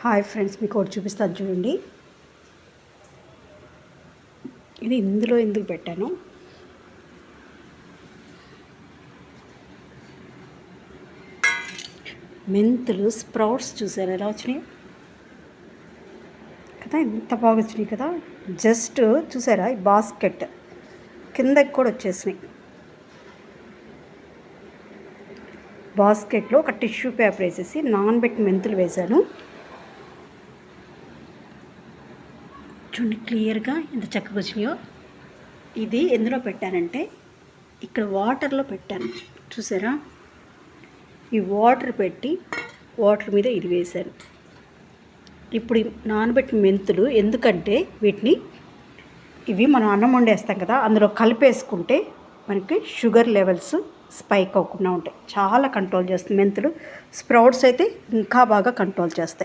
Hi friends, మీకు ఒకటి చూపిస్తాను చూడండి. ఇది ఇందులో ఎందుకు పెట్టాను, మెంతులు స్ప్రౌట్స్ చూసారు ఎలా వచ్చినాయి కదా, ఎంత బాగా వచ్చినాయి కదా. జస్ట్ చూసారా, ఈ బాస్కెట్ కిందకి కూడా వచ్చేసినాయి. బాస్కెట్లో ఒక టిష్యూ పేపర్ వేసేసి నానబెట్టి మెంతులు వేశాను. చూడండి క్లియర్గా ఎంత చక్కగా వచ్చినాయో. ఇది ఎందులో పెట్టానంటే ఇక్కడ వాటర్లో పెట్టాను, చూసారా. ఈ వాటర్ పెట్టి వాటర్ మీద ఇది వేశాను. ఇప్పుడు నానబెట్టిన మెంతులు ఎందుకంటే ఇవి మనం అన్నం వండేస్తాం కదా, అందులో కలిపేసుకుంటే మనకి షుగర్ లెవెల్స్ స్పైక్ అవ్వకుండా ఉంటాయి. చాలా కంట్రోల్ చేస్తుంది మెంతులు. స్ప్రౌట్స్ అయితే ఇంకా బాగా కంట్రోల్ చేస్తాయి.